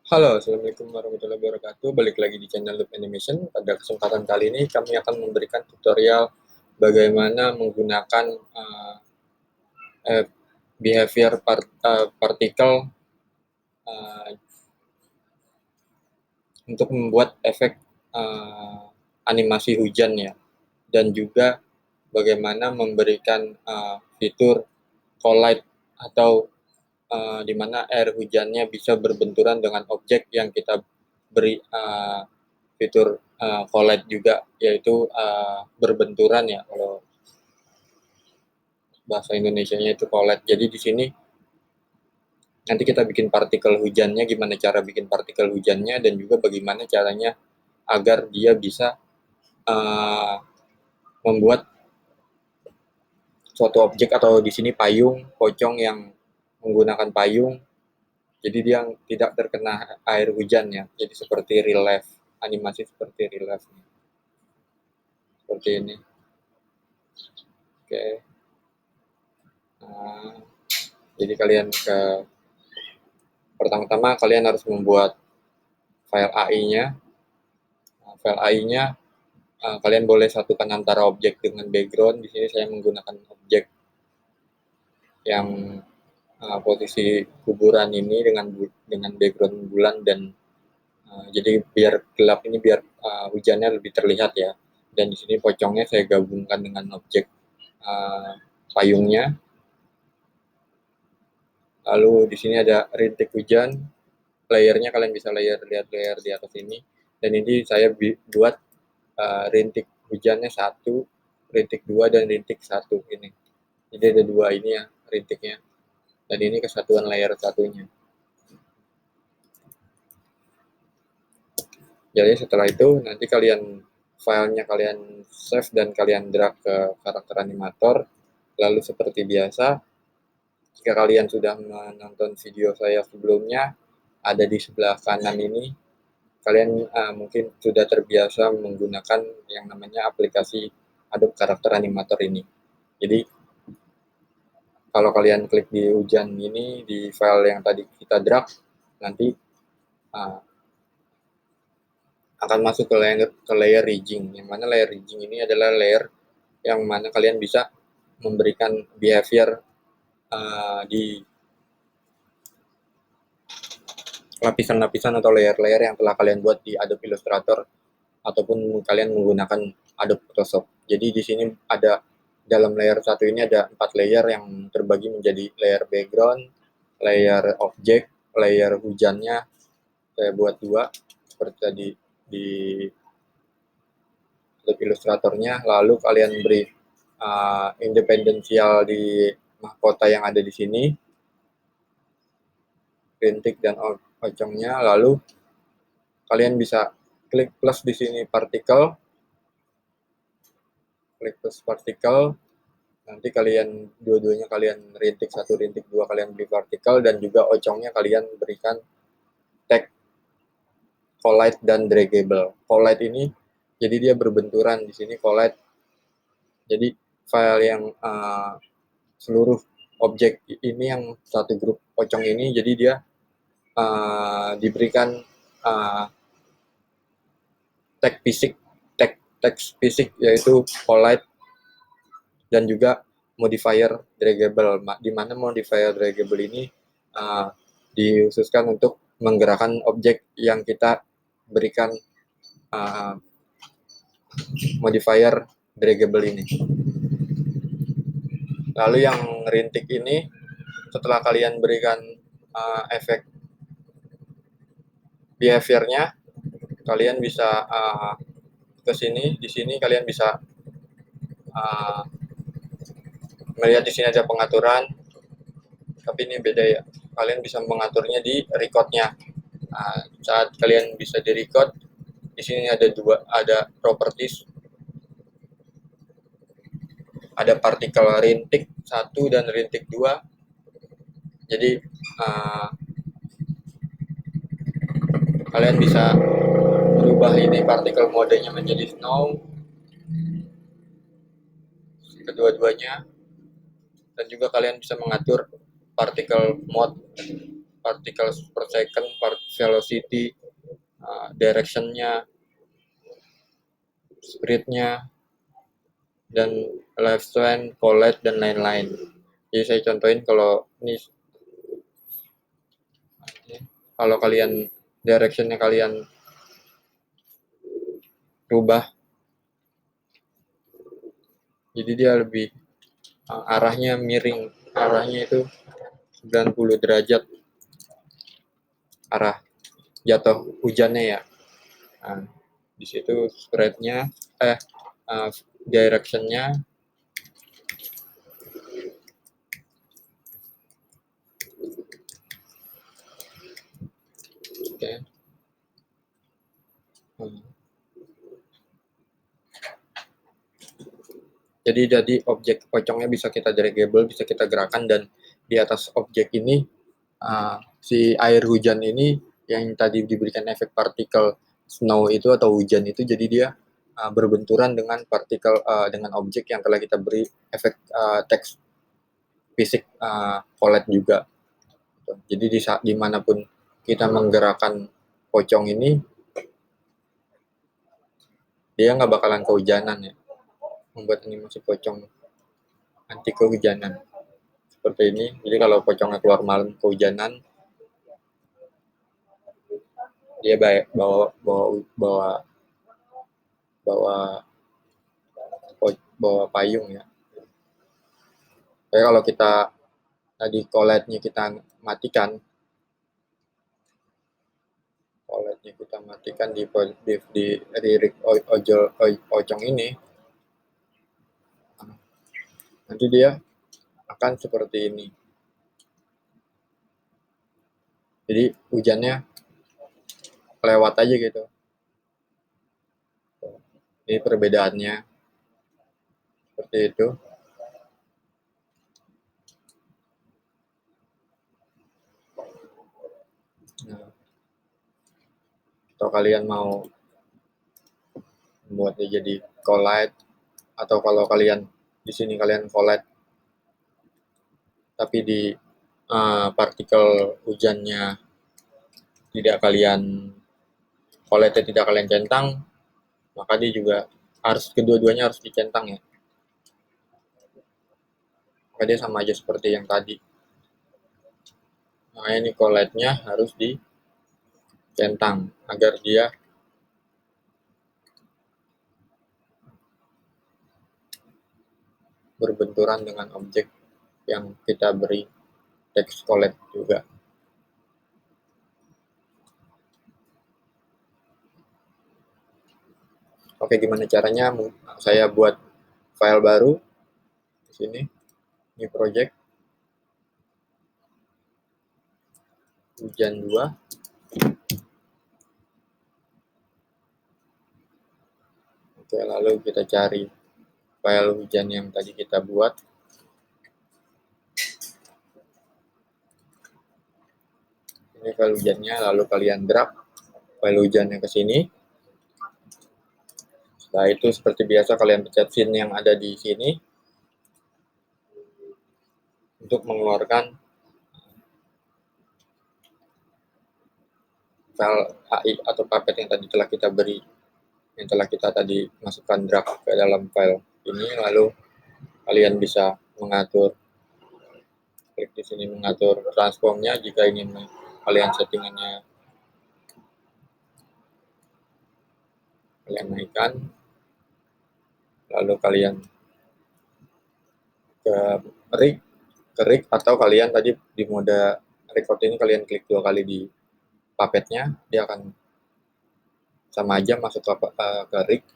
Halo, Assalamualaikum warahmatullahi wabarakatuh. Balik lagi di channel Loop Animation. Pada kesempatan kali ini kami akan memberikan tutorial bagaimana menggunakan eh, behavior partikel uh, untuk membuat efek uh, animasi hujan ya, dan juga bagaimana memberikan fitur collide atau di mana air hujannya bisa berbenturan dengan objek yang kita beri fitur collide juga, yaitu berbenturan ya kalau bahasa Indonesianya itu collide. Jadi di sini nanti kita bikin partikel hujannya, gimana cara bikin partikel hujannya, dan juga bagaimana caranya agar dia bisa uh, membuat suatu objek, atau di sini payung pocong yang menggunakan payung, jadi dia tidak terkena air hujan ya. Jadi seperti relief, animasi seperti relief seperti ini. Oke. Nah, jadi kalian pertama-tama kalian harus membuat file AI-nya. Nah, file AI-nya kalian boleh satukan antara objek dengan background. Di sini saya menggunakan objek yang posisi kuburan ini dengan background bulan, dan jadi biar gelap ini, biar hujannya lebih terlihat ya. Dan di sini pocongnya saya gabungkan dengan objek uh, payungnya. Lalu di sini ada rintik hujan, layernya kalian bisa lihat layer di atas ini. Dan ini saya buat rintik hujannya satu, rintik dua, dan rintik satu ini. Jadi ada dua ini ya rintiknya, dan ini kesatuan layer satunya. Jadi setelah itu nanti filenya kalian save dan kalian drag ke karakter animator. Lalu seperti biasa, jika kalian sudah menonton video saya sebelumnya, ada di sebelah kanan ini, kalian mungkin sudah terbiasa menggunakan yang namanya aplikasi Adobe Karakter Animator ini. Jadi kalau kalian klik di hujan ini, di file yang tadi kita drag, nanti uh, akan masuk ke layer rigging, yang mana layer rigging ini adalah layer yang mana kalian bisa memberikan behavior di lapisan-lapisan atau layer-layer yang telah kalian buat di Adobe Illustrator ataupun kalian menggunakan Adobe Photoshop. Jadi di sini ada, dalam layer satu ini ada 4 layer yang terbagi menjadi layer background, layer object, layer hujannya saya buat dua seperti tadi di Adobe Illustratornya. Lalu kalian beri independensial di mahkota yang ada di sini, rintik dan pocongnya. Lalu kalian bisa klik plus di sini partikel, klik plus partikel. Nanti kalian dua-duanya kalian rintik satu, rintik dua kalian beri partikel, dan juga ocongnya kalian berikan tag collide dan draggable. Collide ini jadi dia berbenturan, di sini collide. Jadi file yang seluruh objek ini yang satu grup pocong ini, jadi dia diberikan tag fisik, teks fisik, yaitu collide dan juga modifier draggable, di mana modifier draggable ini dikhususkan untuk menggerakkan objek yang kita berikan modifier draggable ini. Lalu yang rintik ini, setelah kalian berikan efek behaviornya, kalian bisa ke sini. Di sini kalian bisa melihat di sini ada pengaturan, tapi ini beda ya. Kalian bisa mengaturnya di recordnya. Nah, saat kalian bisa di record, di sini ada properties, ada partikel rintik 1 dan rintik 2. Jadi kalian bisa berubah ini partikel modenya menjadi snow kedua-duanya, dan juga kalian bisa mengatur partikel mode particles per second, velocity, direction-nya, speed-nya, dan lifespan, collide, dan lain-lain. Jadi saya contohin kalau ini, kalau kalian direction-nya kalian rubah, jadi dia lebih arahnya miring, arahnya itu 90 derajat arah jatuh hujannya ya. Nah, di situ spreadnya, directionnya, oke. Jadi objek pocongnya bisa kita draggable, bisa kita gerakan, dan di atas objek ini si air hujan ini yang tadi diberikan efek partikel snow itu atau hujan itu, jadi dia berbenturan dengan partikel dengan objek yang telah kita beri efek teks fisik collide juga. Jadi di saat dimanapun kita menggerakkan pocong ini, dia nggak bakalan kehujanan ya. Membuat animasi pocong anti kehujanan seperti ini. Jadi kalau pocongnya keluar malam kehujanan, dia bawa payung ya. Tapi kalau kita tadi collide-nya kita matikan di lirik pocong ini, nanti dia akan seperti ini. Jadi hujannya lewat aja gitu. Ini perbedaannya seperti itu. Nah, atau kalian mau membuatnya jadi collide, atau kalau kalian di sini kalian collide tapi di partikel hujannya tidak kalian collide, tidak kalian centang, maka dia juga harus kedua-duanya harus dicentang ya. Maka dia sama aja seperti yang tadi. Makanya ini collide-nya harus dicentang agar dia berbenturan dengan objek yang kita beri teks collide juga. Oke, gimana caranya? Saya buat file baru di sini, new project, hujan 2. Oke, lalu kita cari file hujan yang tadi kita buat. Ini file hujannya, lalu kalian drag file hujannya ke sini. Setelah itu seperti biasa kalian pencet scene yang ada di sini untuk mengeluarkan file AI atau puppet yang tadi telah kita beri, yang telah kita tadi masukkan drag ke dalam file ini. Lalu kalian bisa mengatur, klik di sini mengatur transformnya jika ingin kalian settingannya kalian naikkan, lalu kalian ke rig, atau kalian tadi di mode record ini kalian klik 2 kali di puppetnya, dia akan sama aja masuk ke rig.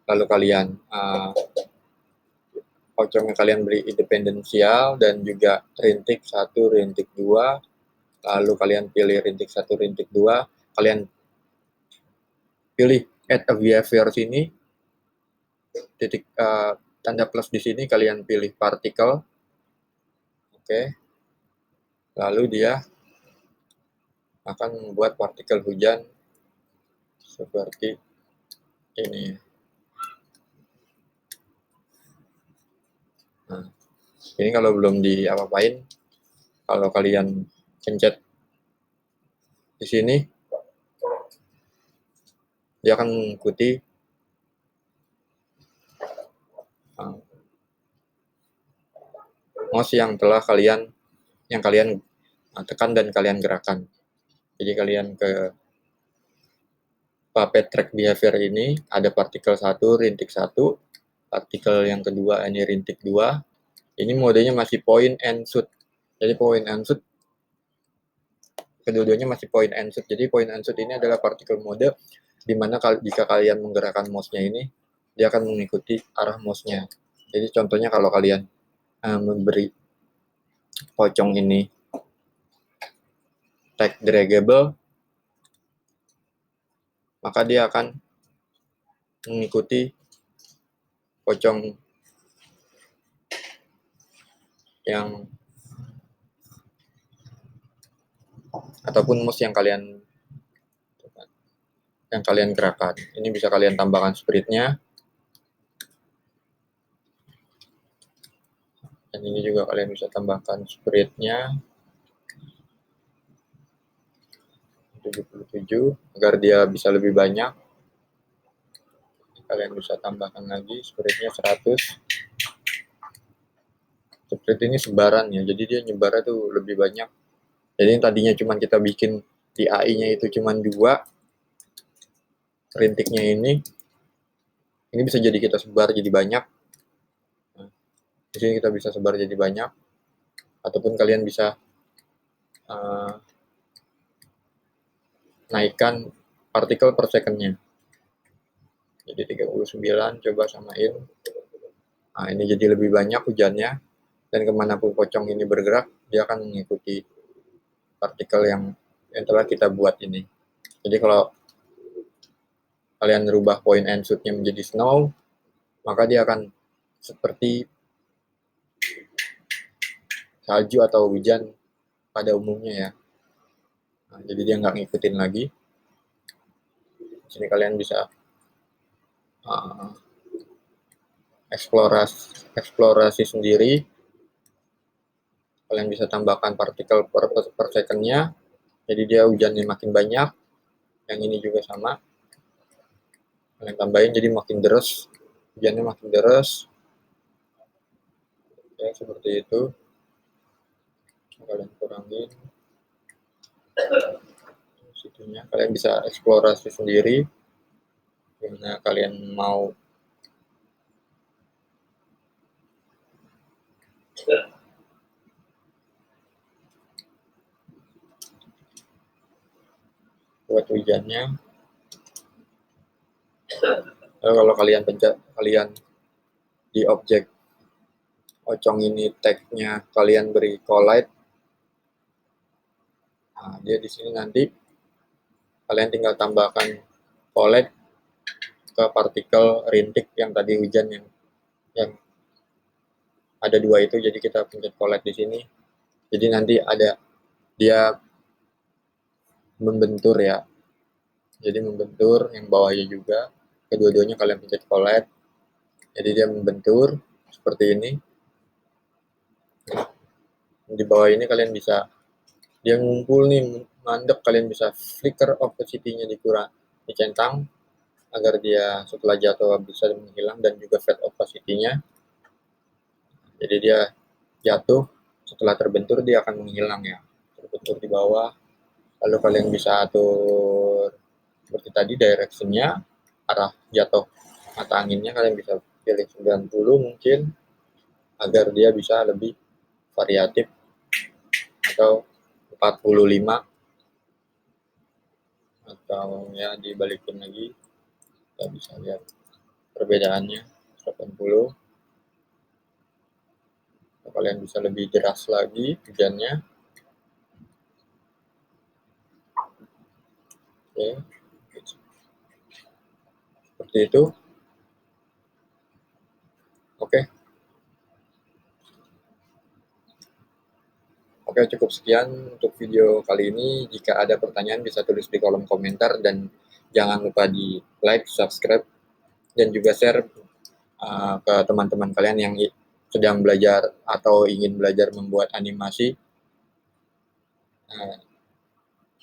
Lalu kalian pocongnya kalian beri independensial dan juga rintik 1, rintik 2. Lalu kalian pilih rintik 1, rintik 2. Kalian pilih add a behavior sini, titik tanda plus di sini, kalian pilih particle. Oke. Lalu dia akan membuat partikel hujan seperti ini. Nah, ini kalau belum diapa-apain, kalau kalian pencet Di sini dia akan mengikuti mouse yang kalian tekan dan kalian gerakan. Jadi kalian ke puppet track behavior ini ada partikel 1, rintik 1, partikel yang kedua ini rintik 2. Ini modenya masih point and shoot. Jadi point and shoot kedua-duanya masih point and shoot. Jadi point and shoot ini adalah partikel mode di mana jika kalian menggerakkan mouse-nya ini, dia akan mengikuti arah mouse-nya. Jadi contohnya kalau kalian memberi pocong ini tag draggable, maka dia akan mengikuti pocong yang ataupun mouse yang kalian gerakan. Ini bisa kalian tambahkan speed-nya. Dan ini juga kalian bisa tambahkan speed-nya 77 agar dia bisa lebih banyak. Kalian bisa tambahkan lagi speed-nya 100. Speed ini sebaran ya, jadi dia nyebarnya tuh lebih banyak. Jadi tadinya cuma kita bikin di AI-nya itu cuma 2 rintiknya ini bisa jadi kita sebar jadi banyak. Nah, di sini kita bisa sebar jadi banyak, ataupun kalian bisa naikkan partikel per second-nya. Jadi 39 coba samain. Nah, ini jadi lebih banyak hujannya, dan kemanapun pocong ini bergerak, dia akan mengikuti partikel yang telah kita buat ini. Jadi kalau kalian rubah point and shoot-nya menjadi snow, maka dia akan seperti salju atau hujan pada umumnya ya. Nah, jadi dia nggak ngikutin lagi. Di sini kalian bisa eksplorasi sendiri. Kalian bisa tambahkan partikel per second-nya, jadi dia hujannya makin banyak. Yang ini juga sama, kalian tambahin jadi makin deras, hujannya makin deras ya, seperti itu. Kalian kurangin situnya, kalian bisa eksplorasi sendiri karena kalian mau buat hujannya. Lalu kalau kalian pencet, kalian di objek pocong ini tag-nya kalian beri collide, nah dia di sini nanti kalian tinggal tambahkan collide ke partikel rintik yang tadi hujan yang ada 2 itu. Jadi kita pencet collide di sini, jadi nanti ada dia membentur ya, jadi membentur yang bawahnya juga, kedua-duanya kalian pencet collide, jadi dia membentur seperti ini. Di bawah ini kalian bisa, dia ngumpul nih mandek, kalian bisa flicker opacity-nya dicentang agar dia setelah jatuh bisa menghilang, dan juga fade opacity-nya, jadi dia jatuh setelah terbentur dia akan menghilang ya, terbentur di bawah. Lalu kalian bisa atur seperti tadi direction-nya, arah jatuh mata anginnya kalian bisa pilih 90 mungkin agar dia bisa lebih variatif, atau 45, atau ya dibalikin lagi, kita bisa lihat perbedaannya 80. Kalian bisa lebih deras lagi hujannya. Oke, seperti itu. Oke, cukup sekian untuk video kali ini. Jika ada pertanyaan bisa tulis di kolom komentar, dan jangan lupa di like, subscribe, dan juga share ke teman-teman kalian yang sedang belajar atau ingin belajar membuat animasi.